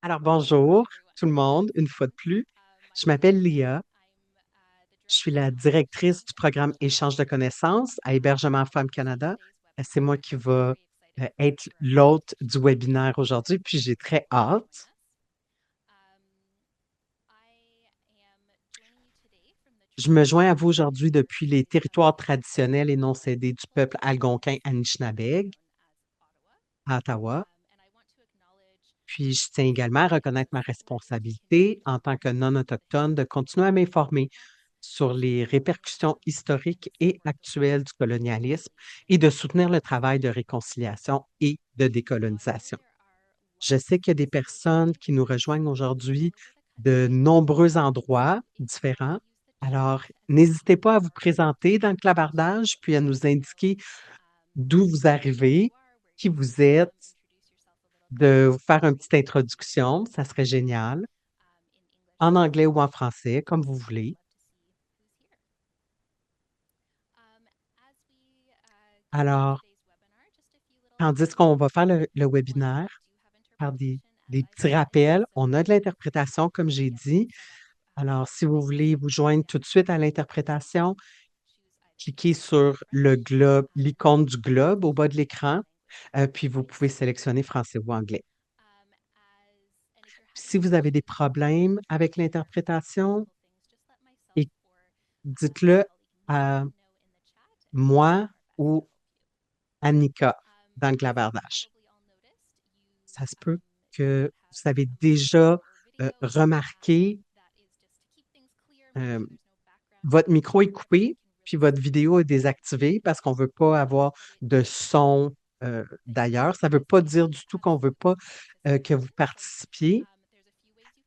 Alors bonjour tout le monde, une fois de plus. Je m'appelle Léa. Je suis la directrice du programme Échange de connaissances à Hébergement Femmes Canada. C'est moi qui va être l'hôte du webinaire aujourd'hui, puis j'ai très hâte. Je me joins à vous aujourd'hui depuis les territoires traditionnels et non cédés du peuple algonquin Anishinabeg à Ottawa. Puis je tiens également à reconnaître ma responsabilité en tant que non-autochtone de continuer à m'informer sur les répercussions historiques et actuelles du colonialisme et de soutenir le travail de réconciliation et de décolonisation. Je sais qu'il y a des personnes qui nous rejoignent aujourd'hui de nombreux endroits différents. Alors, n'hésitez pas à vous présenter dans le clavardage, puis à nous indiquer d'où vous arrivez, qui vous êtes, de vous faire une petite introduction, ça serait génial, en anglais ou en français, comme vous voulez. Alors, tandis qu'on va faire le webinaire, faire des petits rappels, on a de l'interprétation, comme j'ai dit. Alors, si vous voulez vous joindre tout de suite à l'interprétation, cliquez sur le globe, l'icône du globe au bas de l'écran, puis vous pouvez sélectionner français ou anglais. Si vous avez des problèmes avec l'interprétation, et dites-le à moi ou Annika dans le clavardage. Ça se peut que vous avez déjà remarqué euh, votre micro est coupé, puis votre vidéo est désactivée parce qu'on ne veut pas avoir de son d'ailleurs. Ça ne veut pas dire du tout qu'on ne veut pas que vous participiez.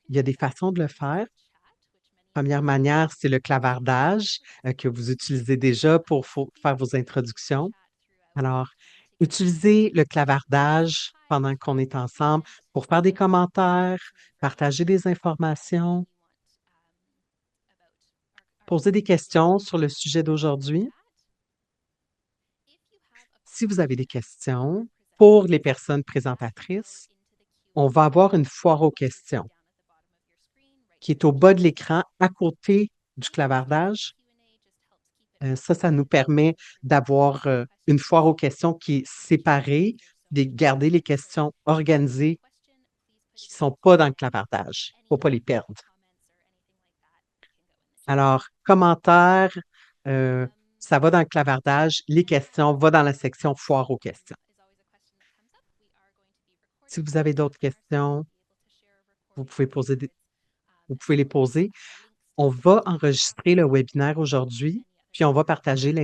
Il y a des façons de le faire. Première manière, c'est le clavardage que vous utilisez déjà pour faire vos introductions. Alors, utilisez le clavardage pendant qu'on est ensemble pour faire des commentaires, partager des informations, poser des questions sur le sujet d'aujourd'hui. Si vous avez des questions pour les personnes présentatrices, on va avoir une foire aux questions qui est au bas de l'écran à côté du clavardage. Ça nous permet d'avoir une foire aux questions qui est séparée, de garder les questions organisées qui ne sont pas dans le clavardage. Il ne faut pas les perdre. Alors, commentaires, euh, ça va dans le clavardage. Les questions vont dans la section foire aux questions. Si vous avez d'autres questions, vous pouvez vous pouvez les poser. On va enregistrer le webinaire aujourd'hui, puis on va partager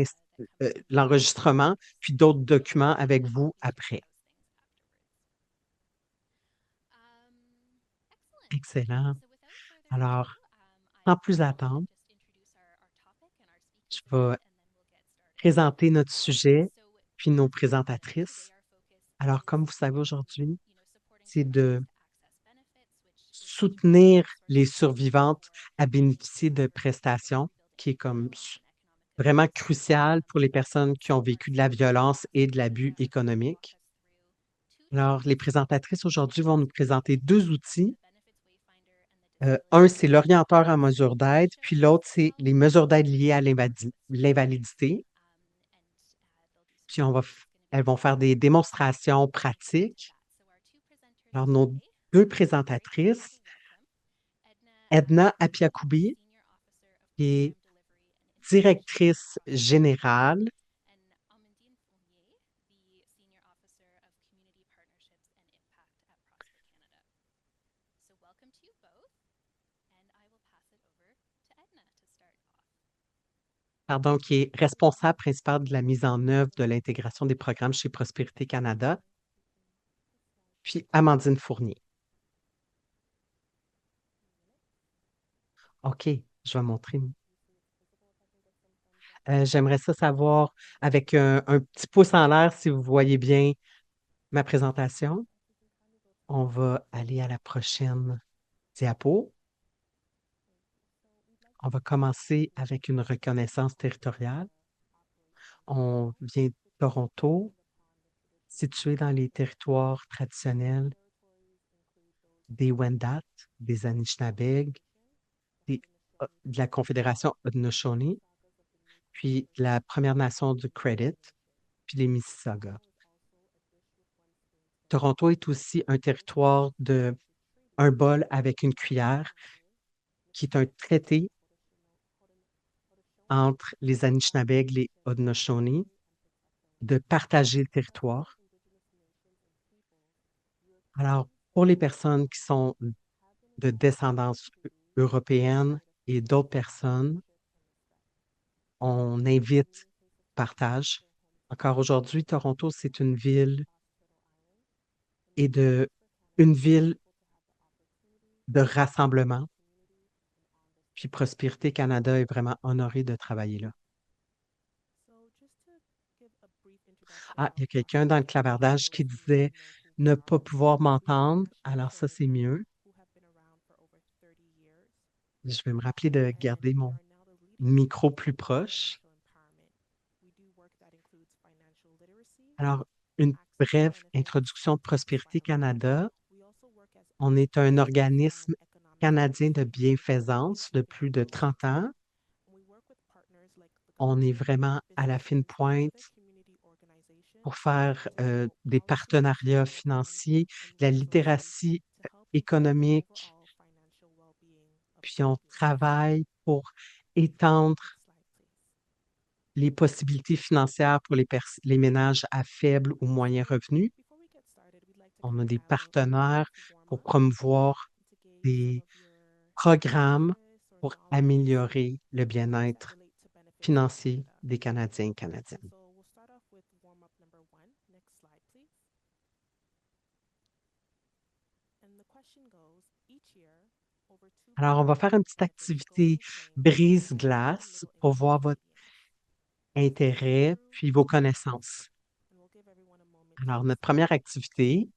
l'enregistrement, puis d'autres documents avec vous après. Excellent. Alors, sans plus attendre, je vais présenter notre sujet, puis nos présentatrices. Alors, comme vous savez aujourd'hui, c'est de soutenir les survivantes à bénéficier de prestations, qui est comme vraiment crucial pour les personnes qui ont vécu de la violence et de l'abus économique. Alors, les présentatrices aujourd'hui vont nous présenter deux outils. Un, c'est l'orienteur en mesure d'aide, puis l'autre, c'est les mesures d'aide liées à l'invalidité. Puis elles vont faire des démonstrations pratiques. Alors, nos deux présentatrices, Edna Apiakoubi, qui est directrice générale. Pardon, qui est responsable principale de la mise en œuvre de l'intégration des programmes chez Prospérité Canada, puis Amandine Fournier. OK, je vais montrer. J'aimerais ça savoir avec un petit pouce en l'air si vous voyez bien ma présentation. On va aller à la prochaine diapo. On va commencer avec une reconnaissance territoriale. On vient de Toronto, situé dans les territoires traditionnels des Wendat, des Anishinabeg, de la Confédération Haudenosaunee, puis la Première Nation du Credit, puis les Mississaugas. Toronto est aussi un territoire de un bol avec une cuillère, qui est un traité entre les Anishinabeg et les Haudenosaunee de partager le territoire. Alors, pour les personnes qui sont de descendance européenne et d'autres personnes, on invite partage. Encore aujourd'hui, Toronto, c'est une ville de rassemblement. Puis Prospérité Canada est vraiment honoré de travailler là. Ah, il y a quelqu'un dans le clavardage qui disait ne pas pouvoir m'entendre. Alors ça, c'est mieux. Je vais me rappeler de garder mon micro plus proche. Alors, une brève introduction de Prospérité Canada. On est un organisme canadien de bienfaisance de plus de 30 ans. On est vraiment à la fine pointe pour faire des partenariats financiers, de la littératie économique, puis on travaille pour étendre les possibilités financières pour les ménages à faible ou moyen revenu. On a des partenaires pour promouvoir des programmes pour améliorer le bien-être financier des Canadiens et Canadiennes. Alors, on va faire une petite activité brise-glace pour voir votre intérêt puis vos connaissances. Alors, notre première activité,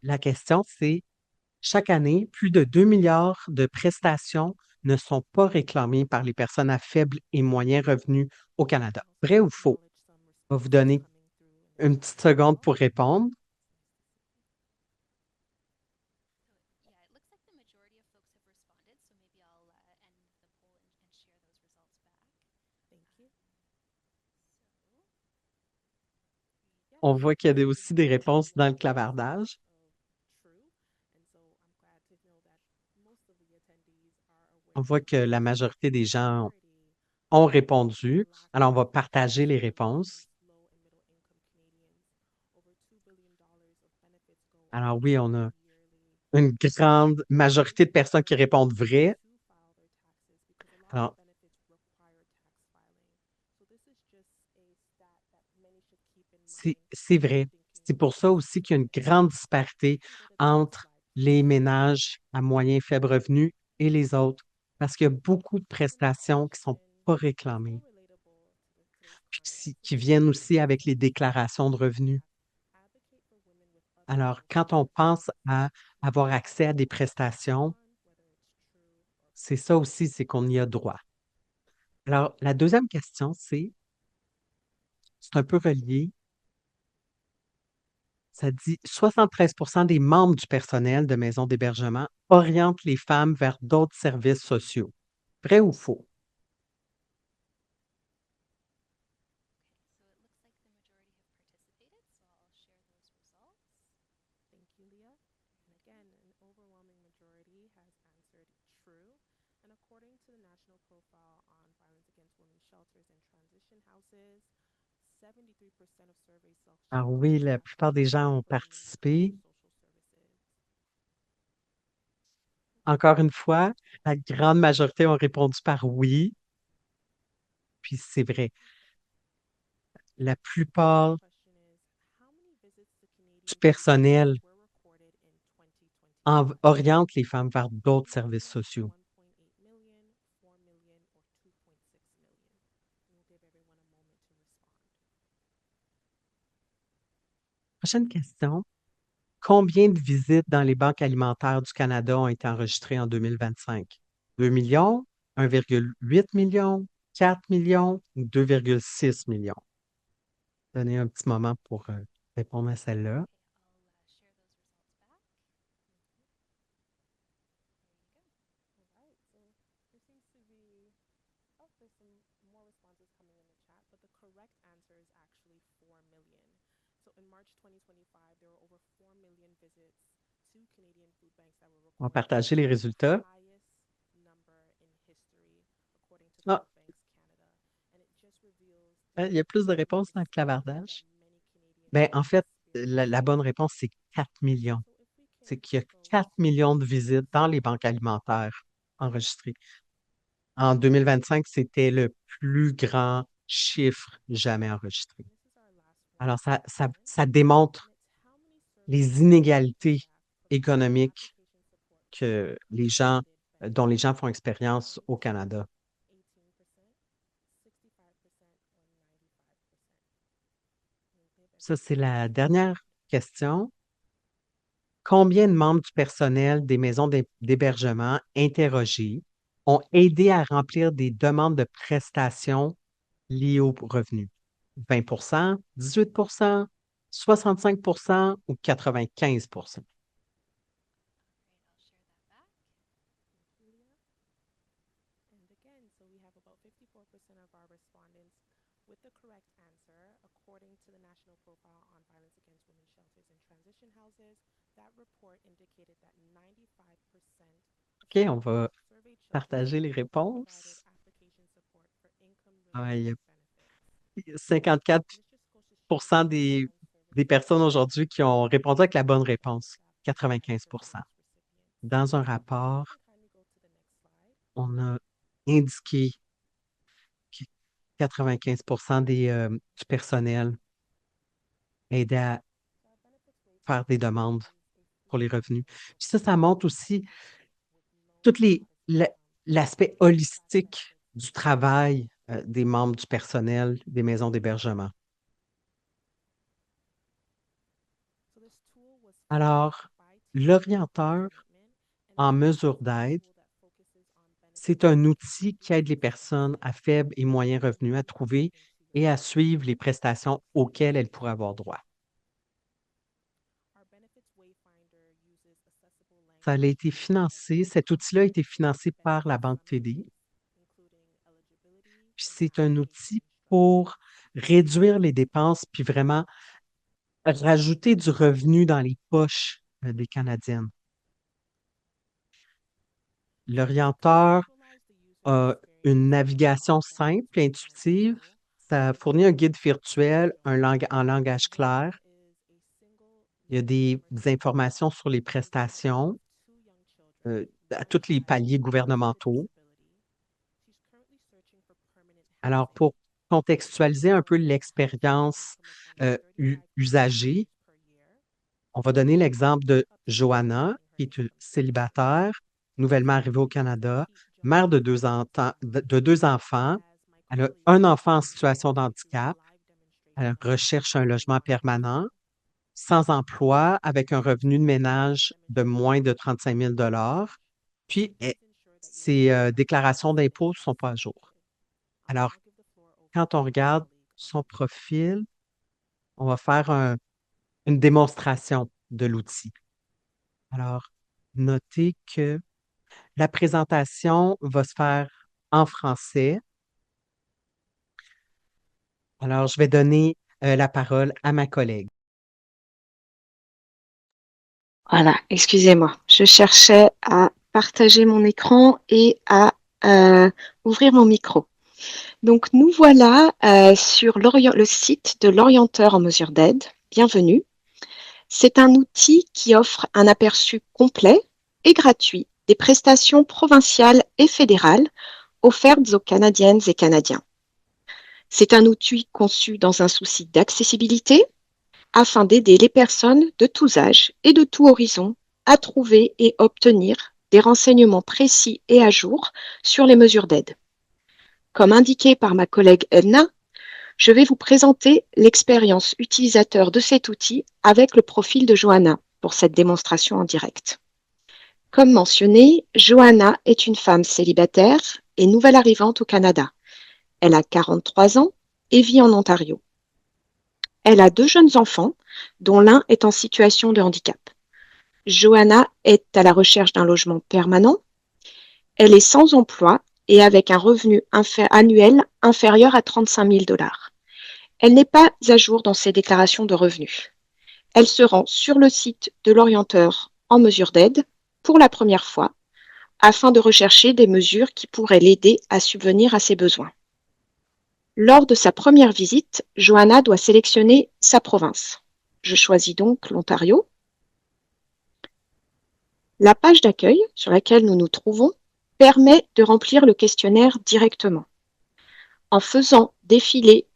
la question, c'est chaque année, plus de 2 milliards de prestations ne sont pas réclamées par les personnes à faible et moyen revenu au Canada. Vrai ou faux? Je vais vous donner une petite seconde pour répondre. On voit qu'il y a aussi des réponses dans le clavardage. On voit que la majorité des gens ont répondu. Alors, on va partager les réponses. Alors oui, on a une grande majorité de personnes qui répondent vrai. Alors, c'est vrai. C'est pour ça aussi qu'il y a une grande disparité entre les ménages à moyen et faible revenu et les autres, parce qu'il y a beaucoup de prestations qui ne sont pas réclamées, puis qui viennent aussi avec les déclarations de revenus. Alors, quand on pense à avoir accès à des prestations, c'est ça aussi, c'est qu'on y a droit. Alors, la deuxième question, c'est un peu relié. Ça dit 73% des membres du personnel de maisons d'hébergement orientent les femmes vers d'autres services sociaux. Vrai ou faux? Alors oui, la plupart des gens ont participé. Encore une fois, la grande majorité ont répondu par oui, puis c'est vrai. La plupart du personnel oriente les femmes vers d'autres services sociaux. Prochaine question. Combien de visites dans les banques alimentaires du Canada ont été enregistrées en 2025? 2 millions, 1,8 million, 4 millions ou 2,6 millions? Donnez un petit moment pour répondre à celle-là. On va partager les résultats. Ah, il y a plus de réponses dans le clavardage. Ben, en fait, la bonne réponse, c'est 4 millions. C'est qu'il y a 4 millions de visites dans les banques alimentaires enregistrées. En 2025, c'était le plus grand chiffre jamais enregistré. Alors, ça démontre les inégalités économiques que dont les gens font expérience au Canada. Ça, c'est la dernière question. Combien de membres du personnel des maisons d'hébergement interrogés ont aidé à remplir des demandes de prestations liées aux revenus? 20 18 65 ou 95. OK, on va partager les réponses. Il y a 54 des personnes aujourd'hui qui ont répondu avec la bonne réponse, 95. Dans un rapport, on a indiqué que 95 du personnel aidait à faire des demandes pour les revenus. Puis ça montre aussi tout l'aspect holistique du travail des membres du personnel des maisons d'hébergement. Alors, l'orienteur en mesure d'aide, c'est un outil qui aide les personnes à faible et moyen revenu à trouver et à suivre les prestations auxquelles elles pourraient avoir droit. Ça a été financé, cet outil-là a été financé par la Banque TD. Puis c'est un outil pour réduire les dépenses puis vraiment rajouter du revenu dans les poches des Canadiennes. L'orienteur a une navigation simple et intuitive. Ça fournit un guide virtuel en langage clair. Il y a des informations sur les prestations à tous les paliers gouvernementaux. Alors, pour contextualiser un peu l'expérience usagée, on va donner l'exemple de Johanna, qui est une célibataire, nouvellement arrivée au Canada, mère de deux enfants. Elle a un enfant en situation de handicap. Elle recherche un logement permanent, sans emploi, avec un revenu de ménage de moins de 35 000 Puis, ses déclarations d'impôts ne sont pas à jour. Alors, quand on regarde son profil, on va faire une démonstration de l'outil. Alors, notez que la présentation va se faire en français. Alors, je vais donner la parole à ma collègue. Voilà, excusez-moi. Je cherchais à partager mon écran et à ouvrir mon micro. Donc, nous voilà sur le site de l'orienteur en mesure d'aide. Bienvenue. C'est un outil qui offre un aperçu complet et gratuit des prestations provinciales et fédérales offertes aux Canadiennes et Canadiens. C'est un outil conçu dans un souci d'accessibilité afin d'aider les personnes de tous âges et de tout horizon à trouver et obtenir des renseignements précis et à jour sur les mesures d'aide. Comme indiqué par ma collègue Edna, je vais vous présenter l'expérience utilisateur de cet outil avec le profil de Johanna pour cette démonstration en direct. Comme mentionné, Johanna est une femme célibataire et nouvelle arrivante au Canada. Elle a 43 ans et vit en Ontario. Elle a 2 jeunes enfants, dont l'un est en situation de handicap. Johanna est à la recherche d'un logement permanent. Elle est sans emploi et avec un revenu annuel inférieur à 35 000 $. Elle n'est pas à jour dans ses déclarations de revenus. Elle se rend sur le site de l'orienteur en mesure d'aide pour la première fois afin de rechercher des mesures qui pourraient l'aider à subvenir à ses besoins. Lors de sa première visite, Johanna doit sélectionner sa province. Je choisis donc l'Ontario. La page d'accueil sur laquelle nous nous trouvons permet de remplir le questionnaire directement. En faisant défiler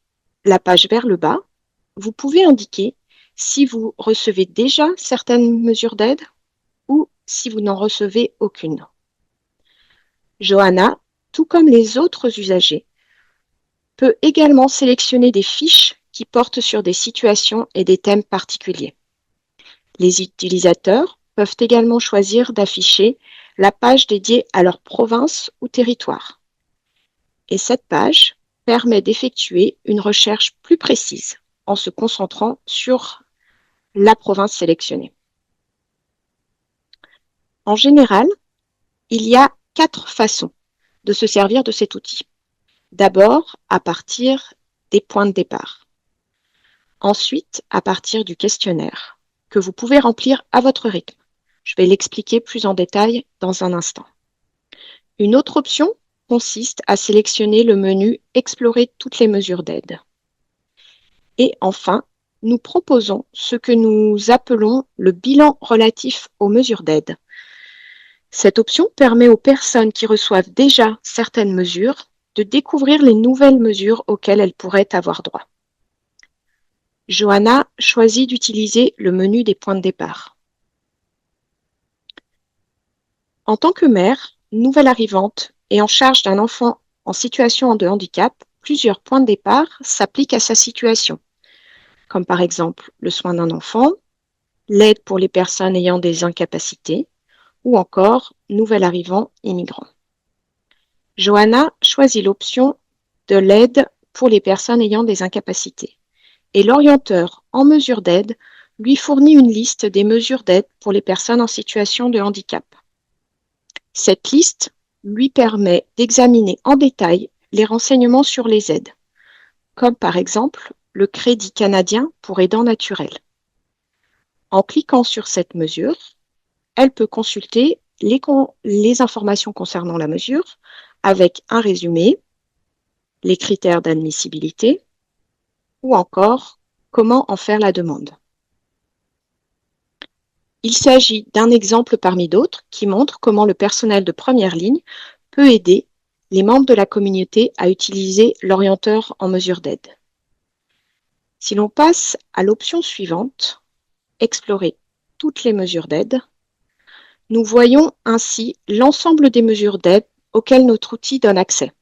la page vers le bas, vous pouvez indiquer si vous recevez déjà certaines mesures d'aide ou si vous n'en recevez aucune. Johanna, tout comme les autres usagers, peut également sélectionner des fiches qui portent sur des situations et des thèmes particuliers. Les utilisateurs peuvent également choisir d'afficher la page dédiée à leur province ou territoire. Et cette page permet d'effectuer une recherche plus précise en se concentrant sur la province sélectionnée. En général, il y a 4 façons de se servir de cet outil. D'abord, à partir des points de départ. Ensuite, à partir du questionnaire, que vous pouvez remplir à votre rythme. Je vais l'expliquer plus en détail dans un instant. Une autre option consiste à sélectionner le menu « Explorer toutes les mesures d'aide ». Et enfin, nous proposons ce que nous appelons le bilan relatif aux mesures d'aide. Cette option permet aux personnes qui reçoivent déjà certaines mesures de découvrir les nouvelles mesures auxquelles elles pourraient avoir droit. Johanna choisit d'utiliser le menu des points de départ. En tant que mère, nouvelle arrivante et en charge d'un enfant en situation de handicap, plusieurs points de départ s'appliquent à sa situation, comme par exemple le soin d'un enfant, l'aide pour les personnes ayant des incapacités ou encore nouvel arrivant immigrant. Johanna choisit l'option de l'aide pour les personnes ayant des incapacités et l'orienteur en mesure d'aide lui fournit une liste des mesures d'aide pour les personnes en situation de handicap. Cette liste lui permet d'examiner en détail les renseignements sur les aides, comme par exemple le crédit canadien pour aidants naturels. En cliquant sur cette mesure, elle peut consulter les informations concernant la mesure avec un résumé, les critères d'admissibilité ou encore comment en faire la demande. Il s'agit d'un exemple parmi d'autres qui montre comment le personnel de première ligne peut aider les membres de la communauté à utiliser l'orienteur en mesure d'aide. Si l'on passe à l'option suivante, explorer toutes les mesures d'aide, nous voyons ainsi l'ensemble des mesures d'aide auxquelles notre outil donne accès.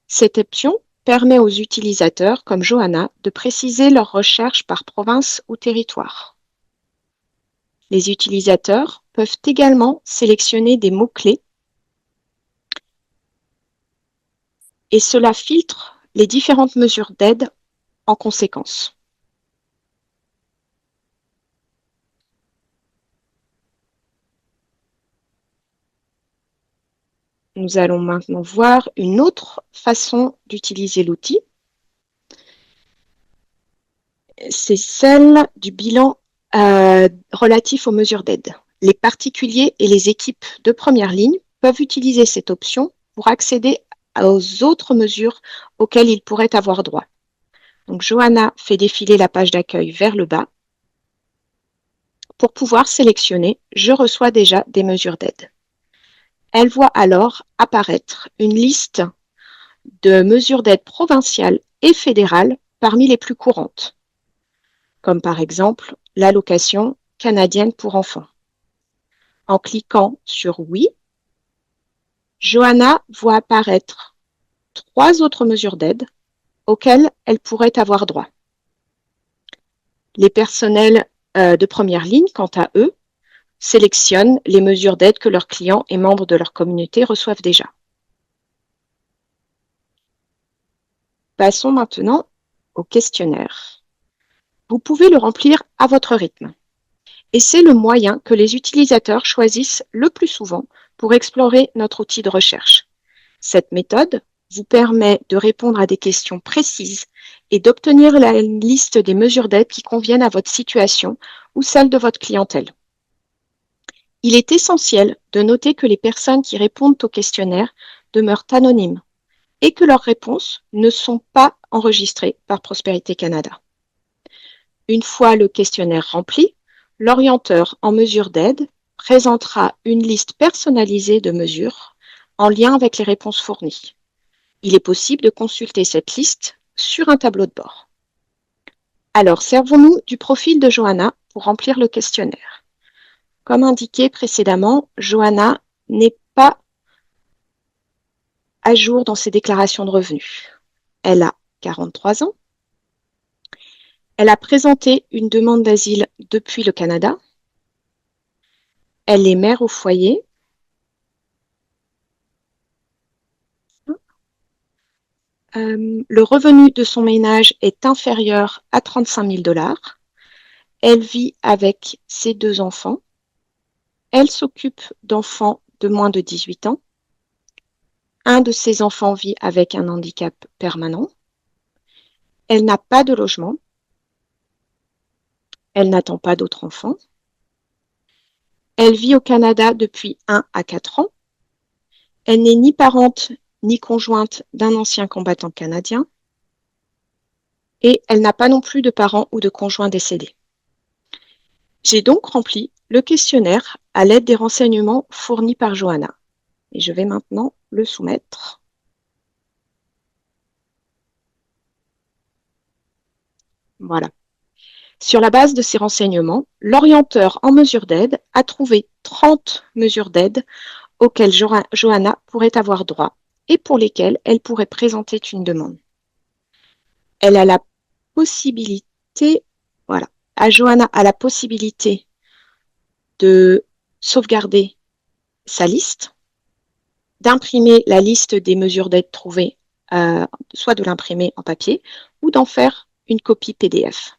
Cette option permet aux utilisateurs comme Johanna de préciser leurs recherches par province ou territoire. Les utilisateurs peuvent également sélectionner des mots-clés et cela filtre les différentes mesures d'aide en conséquence. Nous allons maintenant voir une autre façon d'utiliser l'outil. C'est celle du bilan relatif aux mesures d'aide. Les particuliers et les équipes de première ligne peuvent utiliser cette option pour accéder aux autres mesures auxquelles ils pourraient avoir droit. Donc, Johanna fait défiler la page d'accueil vers le bas pour pouvoir sélectionner « Je reçois déjà des mesures d'aide ». Elle voit alors apparaître une liste de mesures d'aide provinciales et fédérales parmi les plus courantes, comme par exemple l'allocation canadienne pour enfants. En cliquant sur « Oui », Johanna voit apparaître 3 autres mesures d'aide auxquelles elle pourrait avoir droit. Les personnels de première ligne, quant à eux, sélectionnent les mesures d'aide que leurs clients et membres de leur communauté reçoivent déjà. Passons maintenant au questionnaire. Vous pouvez le remplir à votre rythme. Et c'est le moyen que les utilisateurs choisissent le plus souvent pour explorer notre outil de recherche. Cette méthode vous permet de répondre à des questions précises et d'obtenir la liste des mesures d'aide qui conviennent à votre situation ou celle de votre clientèle. Il est essentiel de noter que les personnes qui répondent au questionnaire demeurent anonymes et que leurs réponses ne sont pas enregistrées par Prospérité Canada. Une fois le questionnaire rempli, l'orienteur en mesure d'aide présentera une liste personnalisée de mesures en lien avec les réponses fournies. Il est possible de consulter cette liste sur un tableau de bord. Alors, servons-nous du profil de Johanna pour remplir le questionnaire. Comme indiqué précédemment, Johanna n'est pas à jour dans ses déclarations de revenus. Elle a 43 ans. Elle a présenté une demande d'asile depuis le Canada. Elle est mère au foyer. Le revenu de son ménage est inférieur à 35 000 $. Elle vit avec ses 2 enfants. Elle s'occupe d'enfants de moins de 18 ans. Un de ses enfants vit avec un handicap permanent. Elle n'a pas de logement. Elle n'attend pas d'autres enfants. Elle vit au Canada depuis 1 à 4 ans. Elle n'est ni parente ni conjointe d'un ancien combattant canadien. Et elle n'a pas non plus de parents ou de conjoints décédés. J'ai donc rempli le questionnaire à l'aide des renseignements fournis par Johanna. Et je vais maintenant le soumettre. Voilà. Sur la base de ces renseignements, l'orienteur en mesure d'aide a trouvé 30 mesures d'aide auxquelles Johanna pourrait avoir droit et pour lesquelles elle pourrait présenter une demande. Elle a la possibilité, voilà, Johanna a la possibilité de sauvegarder sa liste, d'imprimer la liste des mesures d'aide trouvées, soit de l'imprimer en papier ou d'en faire une copie PDF.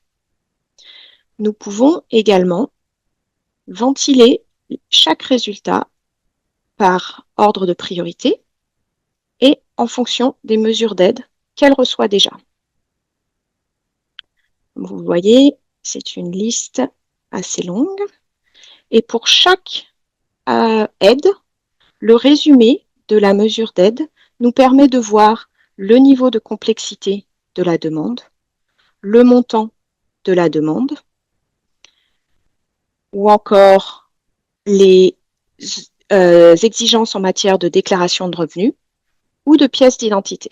Nous pouvons également ventiler chaque résultat par ordre de priorité et en fonction des mesures d'aide qu'elle reçoit déjà. Vous voyez, c'est une liste assez longue. Et pour chaque aide, le résumé de la mesure d'aide nous permet de voir le niveau de complexité de la demande, le montant de la demande, ou encore les exigences en matière de déclaration de revenus ou de pièces d'identité.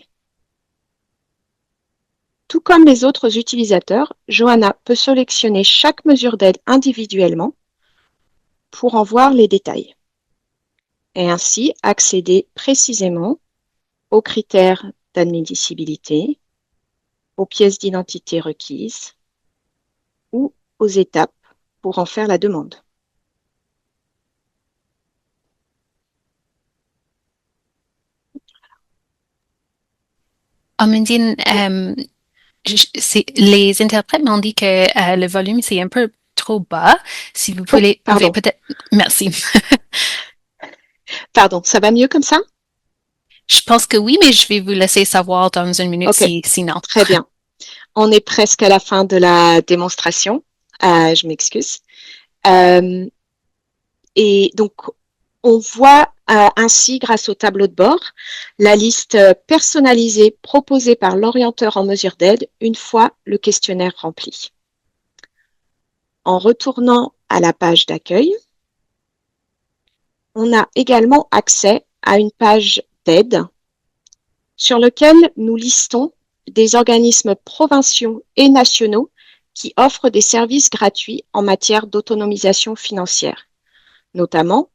Tout comme les autres utilisateurs, Johanna peut sélectionner chaque mesure d'aide individuellement pour en voir les détails et ainsi accéder précisément aux critères d'admissibilité, aux pièces d'identité requises ou aux étapes pour en faire la demande. Amandine, les interprètes m'ont dit que le volume c'est un peu trop bas. Si vous pouvez peut-être... Merci. Pardon, ça va mieux comme ça? Je pense que oui, mais je vais vous laisser savoir dans une minute sinon. Très bien. On est presque à la fin de la démonstration. Je m'excuse. Et donc, on voit ainsi, grâce au tableau de bord, la liste personnalisée proposée par l'orienteur en mesure d'aide une fois le questionnaire rempli. En retournant à la page d'accueil, on a également accès à une page d'aide sur laquelle nous listons des organismes provinciaux et nationaux qui offrent des services gratuits en matière d'autonomisation financière, notamment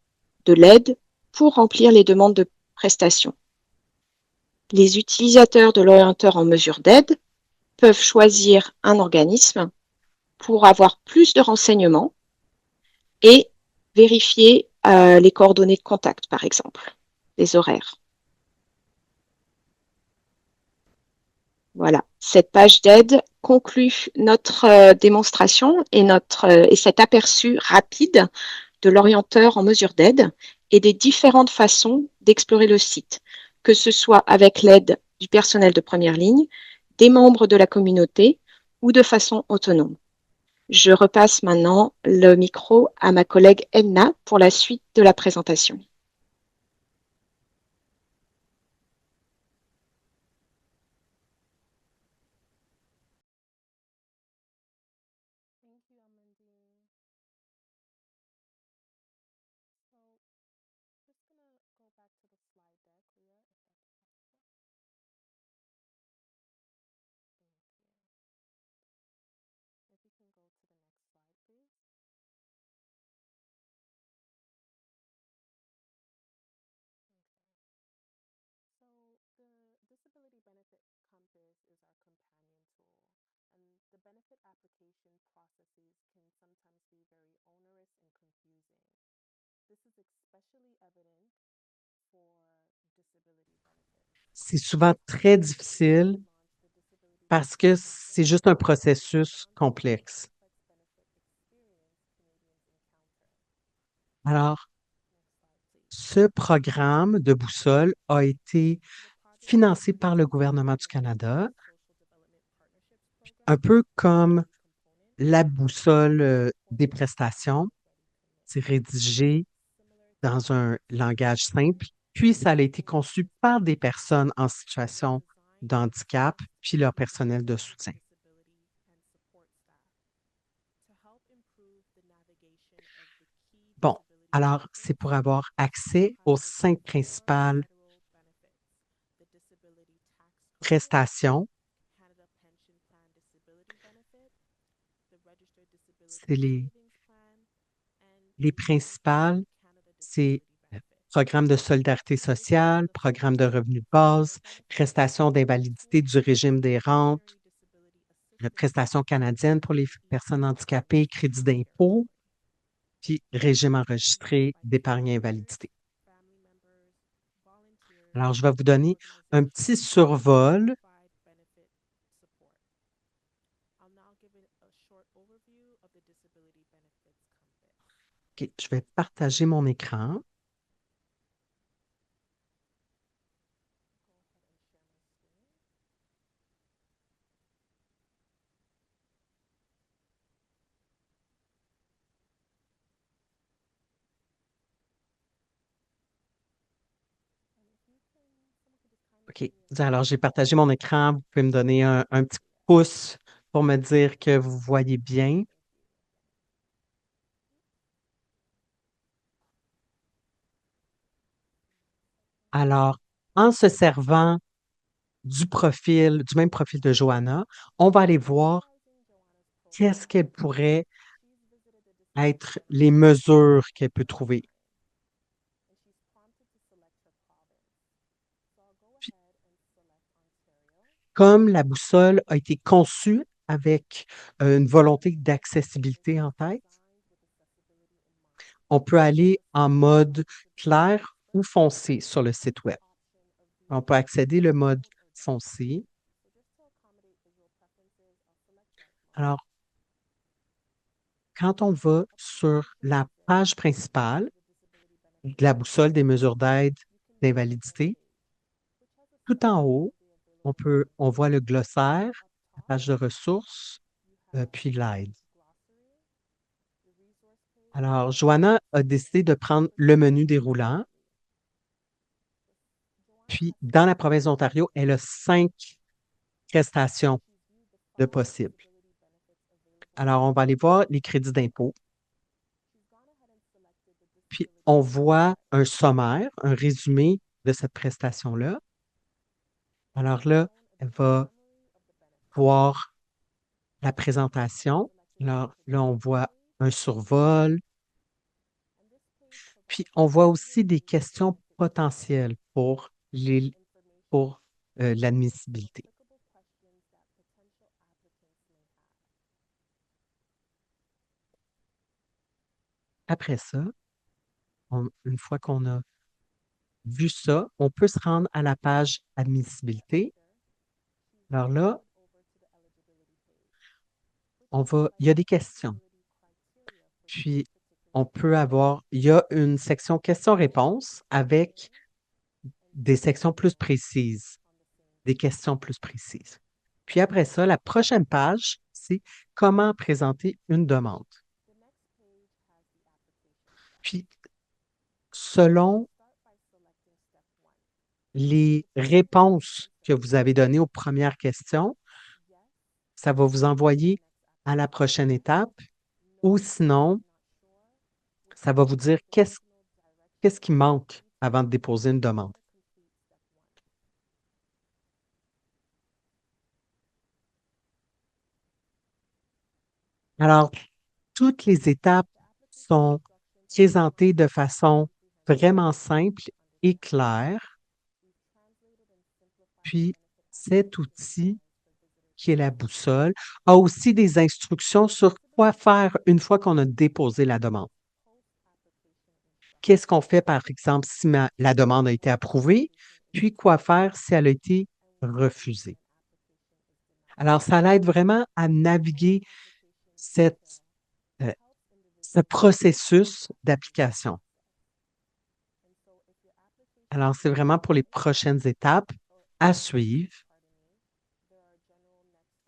de l'aide pour remplir les demandes de prestations. Les utilisateurs de l'orienteur en mesure d'aide peuvent choisir un organisme pour avoir plus de renseignements et vérifier les coordonnées de contact, par exemple, les horaires. Voilà, cette page d'aide conclut notre démonstration et cet aperçu rapide de l'orienteur en mesure d'aide et des différentes façons d'explorer le site, que ce soit avec l'aide du personnel de première ligne, des membres de la communauté ou de façon autonome. Je repasse maintenant le micro à ma collègue Edna pour la suite de la présentation. C'est souvent très difficile parce que c'est juste un processus complexe. Alors, ce programme de boussole a été financé par le gouvernement du Canada, un peu comme la boussole des prestations. C'est rédigé dans un langage simple, puis ça a été conçu par des personnes en situation de handicap, puis leur personnel de soutien. Bon, alors c'est pour avoir accès aux 5 principales prestations. C'est les principales, c'est programme de solidarité sociale, programme de revenu de base, prestation d'invalidité du régime des rentes, prestations canadiennes pour les personnes handicapées, crédit d'impôt, puis régime enregistré d'épargne invalidité. Alors, je vais vous donner un petit survol. OK, je vais partager mon écran. OK. Alors, j'ai partagé mon écran. Vous pouvez me donner un petit pouce pour me dire que vous voyez bien. Alors, en se servant du même profil de Johanna, on va aller voir qu'est-ce qu'elle pourrait être les mesures qu'elle peut trouver. Puis, comme la boussole a été conçue avec une volonté d'accessibilité en tête, on peut aller en mode clair ou foncé sur le site web. On peut accéder le mode foncé. Alors, quand on va sur la page principale de la boussole des mesures d'aide d'invalidité, tout en haut, on voit le glossaire, la page de ressources, puis l'aide. Alors, Joanna a décidé de prendre le menu déroulant. Puis, dans la province d'Ontario, elle a 5 prestations de possibles. Alors, on va aller voir les crédits d'impôt. Puis, on voit un sommaire, un résumé de cette prestation-là. Alors là, elle va voir la présentation. Alors là, on voit un survol. Puis, on voit aussi des questions potentielles pour l'admissibilité. Après ça, une fois qu'on a vu ça, on peut se rendre à la page admissibilité. Alors là, il y a des questions. Puis, il y a une section questions-réponses avec des sections plus précises, des questions plus précises. Puis après ça, la prochaine page, c'est comment présenter une demande. Puis, selon les réponses que vous avez données aux premières questions, ça va vous envoyer à la prochaine étape ou sinon, ça va vous dire qu'est-ce qui manque avant de déposer une demande. Alors, toutes les étapes sont présentées de façon vraiment simple et claire. Puis, cet outil, qui est la boussole, a aussi des instructions sur quoi faire une fois qu'on a déposé la demande. Qu'est-ce qu'on fait, par exemple, si la demande a été approuvée, puis quoi faire si elle a été refusée. Alors, ça l'aide vraiment à naviguer euh, ce processus d'application. Alors, c'est vraiment pour les prochaines étapes à suivre.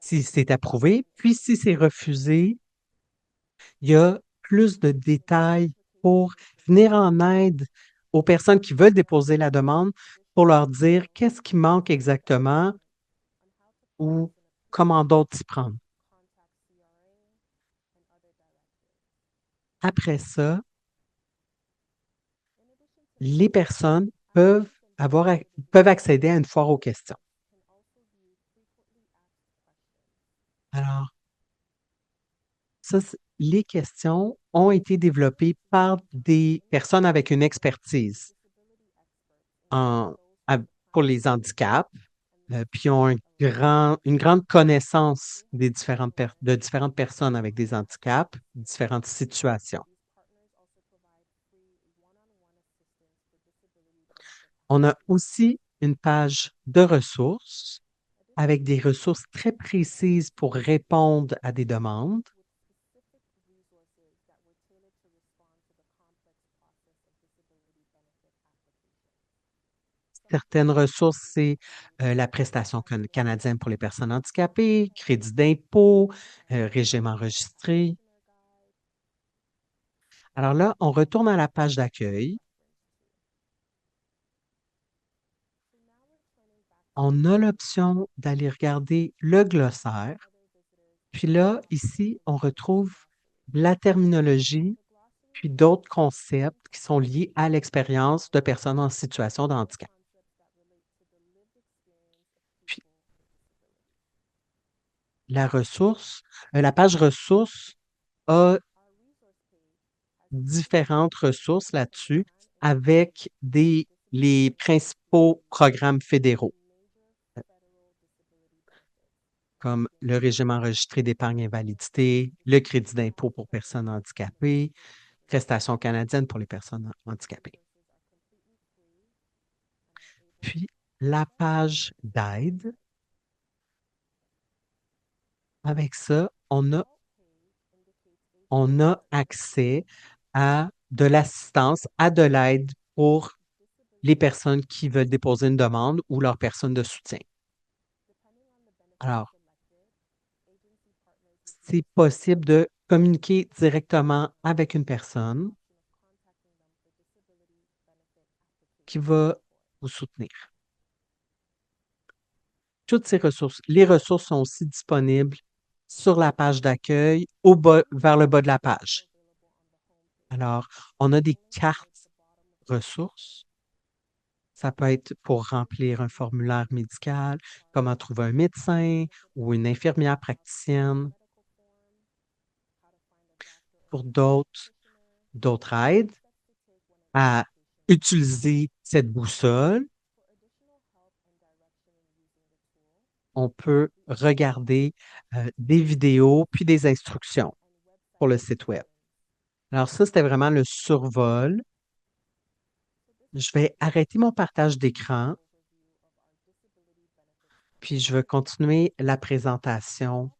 Si c'est approuvé, puis si c'est refusé, il y a plus de détails pour venir en aide aux personnes qui veulent déposer la demande pour leur dire qu'est-ce qui manque exactement ou comment d'autres s'y prendre. Après ça, les personnes peuvent accéder à une foire aux questions. Alors, ça, les questions ont été développées par des personnes avec une expertise en- à- pour les handicaps, puis ont une grande connaissance de différentes personnes avec des handicaps, différentes situations. On a aussi une page de ressources avec des ressources très précises pour répondre à des demandes. Certaines ressources, c'est la prestation canadienne pour les personnes handicapées, crédit d'impôt, régime enregistré. Alors là, on retourne à la page d'accueil. On a l'option d'aller regarder le glossaire. Puis là, ici, on retrouve la terminologie, puis d'autres concepts qui sont liés à l'expérience de personnes en situation de handicap. Puis la page ressources a différentes ressources là-dessus avec les principaux programmes fédéraux, comme le régime enregistré d'épargne invalidité, le crédit d'impôt pour personnes handicapées, prestations canadiennes pour les personnes handicapées. Puis, la page d'aide, avec ça, on a accès à de l'assistance, à de l'aide pour les personnes qui veulent déposer une demande ou leurs personnes de soutien. Alors, c'est possible de communiquer directement avec une personne qui va vous soutenir. Toutes ces ressources, les ressources sont aussi disponibles sur la page d'accueil vers le bas de la page. Alors, on a des cartes ressources. Ça peut être pour remplir un formulaire médical, comment trouver un médecin ou une infirmière praticienne. Pour d'autres aides à utiliser cette boussole, on peut regarder des vidéos puis des instructions pour le site web. Alors ça, c'était vraiment le survol. Je vais arrêter mon partage d'écran, puis je vais continuer la présentation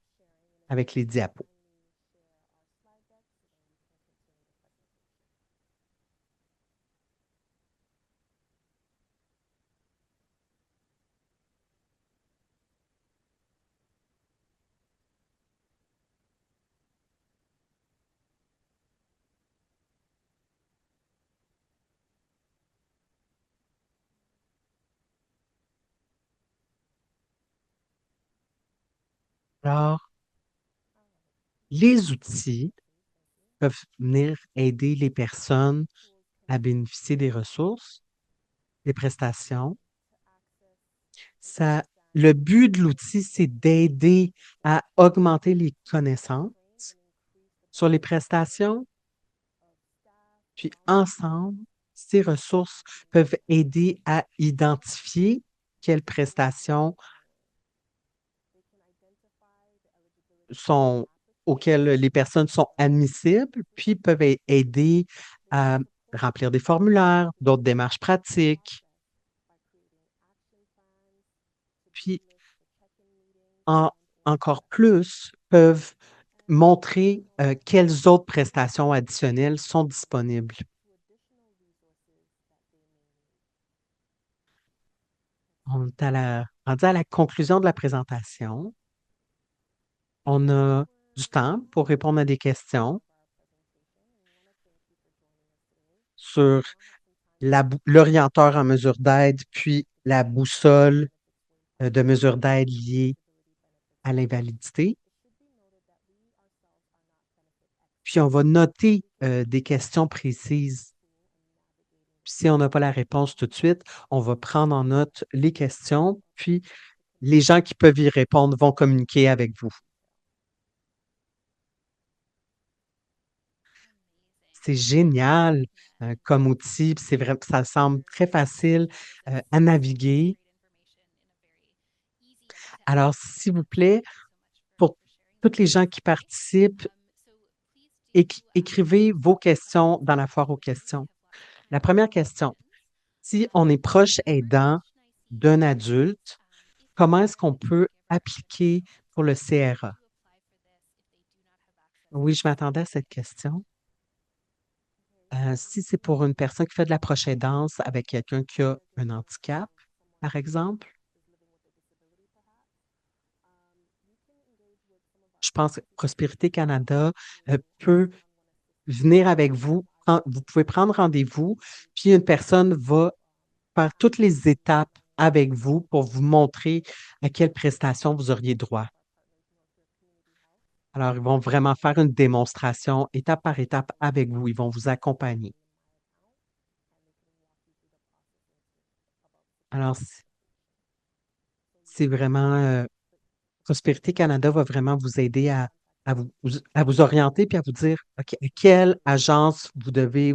avec les diapos. Alors, les outils peuvent venir aider les personnes à bénéficier des ressources, des prestations. Le but de l'outil, c'est d'aider à augmenter les connaissances sur les prestations, puis ensemble, ces ressources peuvent aider à identifier quelles prestations auxquelles les personnes sont admissibles, puis peuvent aider à remplir des formulaires, d'autres démarches pratiques, puis encore plus peuvent montrer quelles autres prestations additionnelles sont disponibles. On est rendu à la conclusion de la présentation. On a du temps pour répondre à des questions sur l'orienteur en mesure d'aide, puis la boussole de mesure d'aide liée à l'invalidité. Puis on va noter des questions précises. Puis si on n'a pas la réponse tout de suite, on va prendre en note les questions, puis les gens qui peuvent y répondre vont communiquer avec vous. C'est génial comme outil, puis c'est vrai, ça semble très facile à naviguer. Alors, s'il vous plaît, pour toutes les gens qui participent, écrivez vos questions dans la foire aux questions. La première question, si on est proche aidant d'un adulte, comment est-ce qu'on peut appliquer pour le CRA? Oui, je m'attendais à cette question. Si c'est pour une personne qui fait de la proche aidance avec quelqu'un qui a un handicap, par exemple, je pense que Prospérité Canada peut venir avec vous. Vous pouvez prendre rendez-vous, puis une personne va faire toutes les étapes avec vous pour vous montrer à quelle prestation vous auriez droit. Alors, ils vont vraiment faire une démonstration étape par étape avec vous. Ils vont vous accompagner. Alors, c'est vraiment Prospérité Canada va vraiment vous aider à vous orienter puis à vous dire OK, à quelle agence vous devez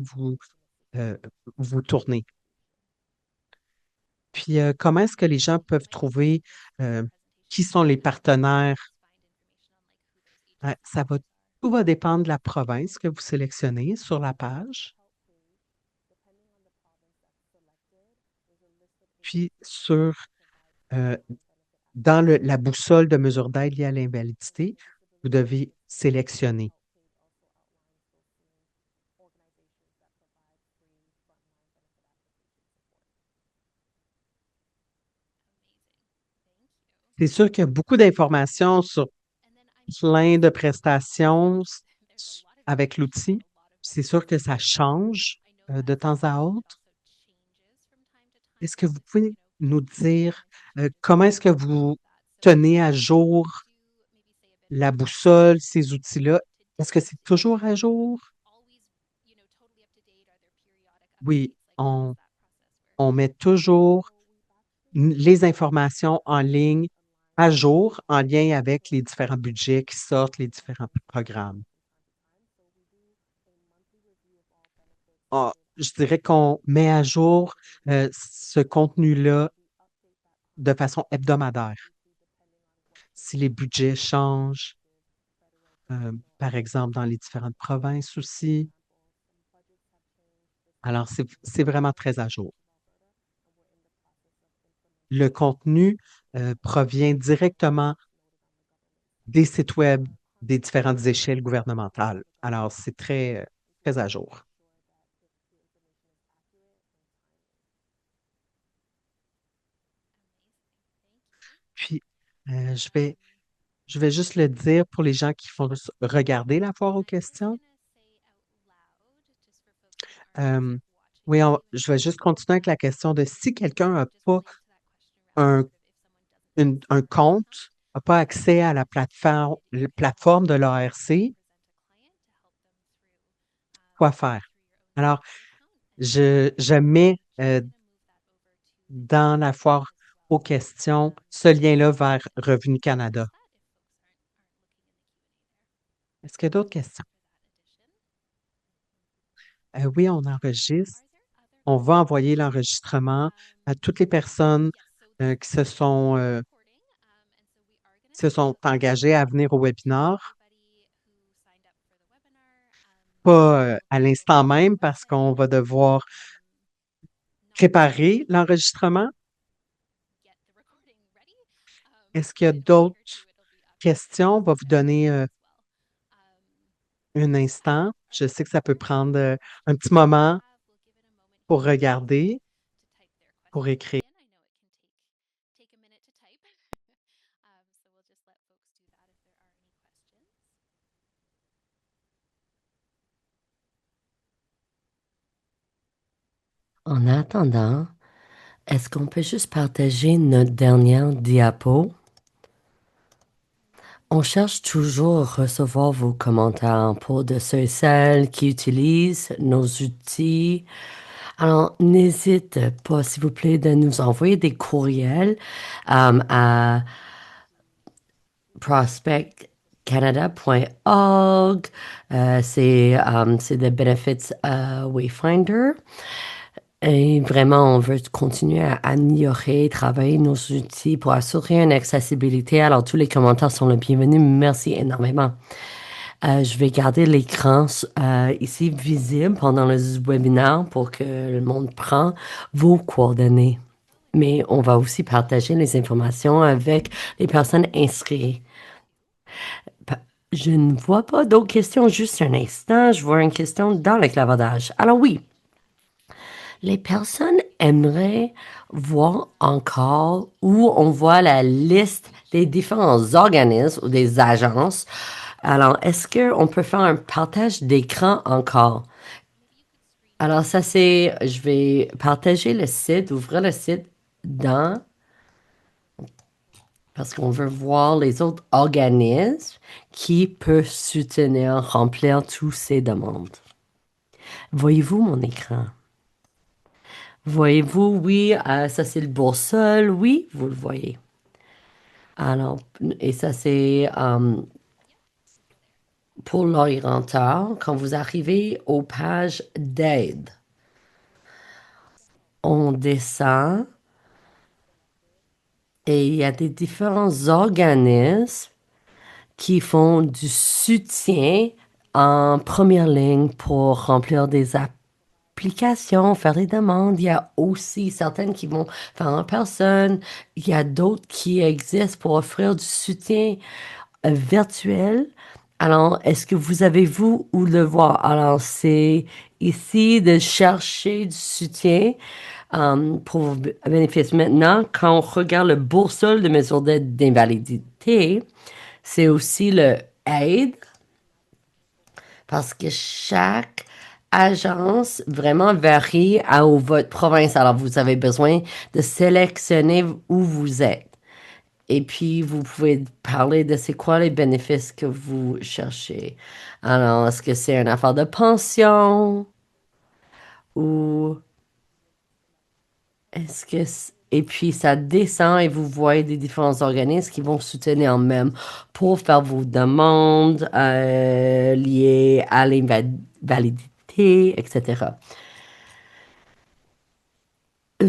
euh, vous tourner. Puis, comment est-ce que les gens peuvent trouver qui sont les partenaires? Tout va dépendre de la province que vous sélectionnez sur la page. Puis, euh, dans la boussole de mesure d'aide liée à l'invalidité, vous devez sélectionner. C'est sûr qu'il y a beaucoup d'informations sur plein de prestations avec l'outil. C'est sûr que ça change de temps à autre. Est-ce que vous pouvez nous dire comment est-ce que vous tenez à jour la boussole, ces outils-là? Est-ce que c'est toujours à jour? Oui, on met toujours les informations en ligne à jour en lien avec les différents budgets qui sortent, les différents programmes. Je dirais qu'on met à jour ce contenu-là de façon hebdomadaire. Si les budgets changent, par exemple dans les différentes provinces aussi. Alors, c'est vraiment très à jour. Le contenu provient directement des sites web des différentes échelles gouvernementales. Alors, c'est très, très à jour. Puis, euh, je vais, je vais juste le dire pour les gens qui font juste regarder la foire aux questions. Euh, oui, je vais juste continuer avec la question de si quelqu'un n'a pas un compte n'a pas accès à la plateforme de l'ARC, quoi faire? Alors, je mets dans la foire aux questions ce lien-là vers Revenu Canada. Est-ce qu'il y a d'autres questions? Oui, on enregistre. On va envoyer l'enregistrement à toutes les personnes qui se sont engagées à venir au webinaire. Pas à l'instant même parce qu'on va devoir préparer l'enregistrement. Est-ce qu'il y a d'autres questions? On va vous donner un instant. Je sais que ça peut prendre un petit moment pour regarder, pour écrire. En attendant, est-ce qu'on peut juste partager notre dernière diapo? On cherche toujours à recevoir vos commentaires pour de ceux et celles qui utilisent nos outils. Alors, n'hésite pas, s'il vous plaît, de nous envoyer des courriels à prospectcanada.org. C'est le Benefits Wayfinder. Et vraiment, on veut continuer à améliorer, travailler nos outils pour assurer une accessibilité. Alors, tous les commentaires sont les bienvenus. Merci énormément. Je vais garder l'écran ici visible pendant le webinaire pour que le monde prenne vos coordonnées. Mais on va aussi partager les informations avec les personnes inscrites. Je ne vois pas d'autres questions. Juste un instant. Je vois une question dans le clavardage. Alors oui. Les personnes aimeraient voir encore où on voit la liste des différents organismes ou des agences. Alors, est-ce qu'on peut faire un partage d'écran encore? Alors, je vais partager le site, ouvrir le site parce qu'on veut voir les autres organismes qui peuvent soutenir, remplir toutes ces demandes. Voyez-vous mon écran? Voyez-vous, oui, ça c'est le boursole, oui, vous le voyez. Alors, et ça c'est pour l'orienteur, quand vous arrivez aux pages d'aide, on descend et il y a des différents organismes qui font du soutien en première ligne pour remplir des applications, faire des demandes. Il y a aussi certaines qui vont faire en personne. Il y a d'autres qui existent pour offrir du soutien virtuel. Alors, est-ce que vous avez vu où le voir? Alors, c'est ici de chercher du soutien pour vos bénéfices. Maintenant, quand on regarde le boursole de mesure d'aide d'invalidité, c'est aussi le aide parce que chaque agence vraiment varie à votre province. Alors, vous avez besoin de sélectionner où vous êtes. Et puis, vous pouvez parler de c'est quoi les bénéfices que vous cherchez. Alors, est-ce que c'est une affaire de pension ou est-ce que... Et puis, ça descend et vous voyez des différents organismes qui vont soutenir même pour faire vos demandes liées à l'invalidité, etc.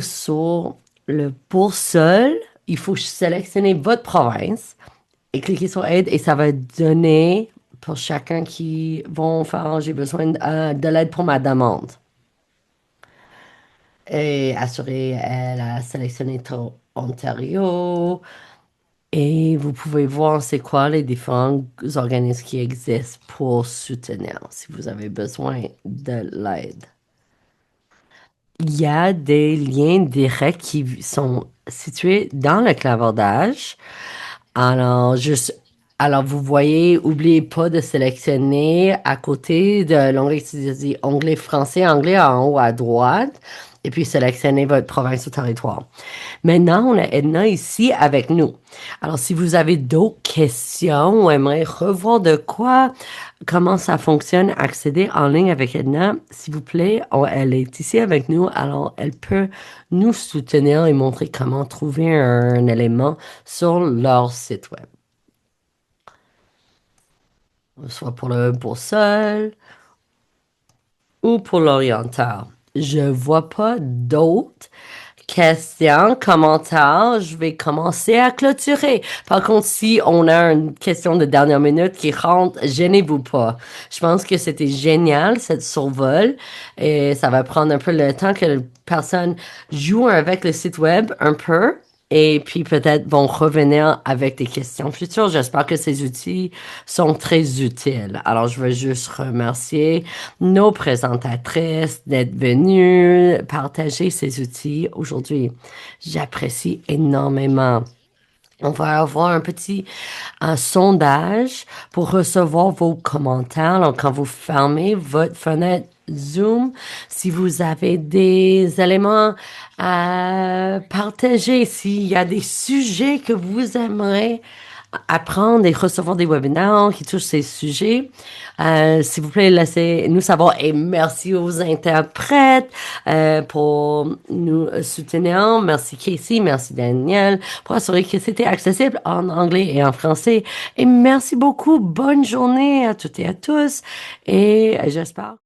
Sur le boursole, il faut sélectionner votre province et cliquer sur aide et ça va donner pour chacun qui vont faire j'ai besoin de l'aide pour ma demande. Et assurer, elle a sélectionné Ontario. Et vous pouvez voir c'est quoi les différents organismes qui existent pour soutenir si vous avez besoin de l'aide. Il y a des liens directs qui sont situés dans le clavardage. Alors, juste Alors, vous voyez, oubliez pas de sélectionner à côté de l'onglet qui dit onglet français, anglais en haut à droite, et puis sélectionnez votre province ou territoire. Maintenant, on a Edna ici avec nous. Alors, si vous avez d'autres questions ou aimeriez revoir de quoi, comment ça fonctionne, accéder en ligne avec Edna, s'il vous plaît, elle est ici avec nous. Alors, elle peut nous soutenir et montrer comment trouver un élément sur leur site web. Soit pour le boussole ou pour l'orienteur. Je vois pas d'autres questions, commentaires. Je vais commencer à clôturer. Par contre, si on a une question de dernière minute qui rentre, gênez-vous pas. Je pense que c'était génial, cette survol. Et ça va prendre un peu le temps que les personnes jouent avec le site web un peu. Et puis peut-être vont revenir avec des questions futures. J'espère que ces outils sont très utiles. Alors, je veux juste remercier nos présentatrices d'être venues partager ces outils aujourd'hui. J'apprécie énormément. On va avoir un petit sondage pour recevoir vos commentaires. Donc, quand vous fermez votre fenêtre Zoom, si vous avez des éléments à partager, s'il y a des sujets que vous aimeriez apprendre et recevoir des webinaires qui touchent ces sujets, s'il vous plaît, laissez-nous savoir. Et merci aux interprètes pour nous soutenir. Merci Casey, merci Daniel pour assurer que c'était accessible en anglais et en français. Et merci beaucoup. Bonne journée à toutes et à tous. Et j'espère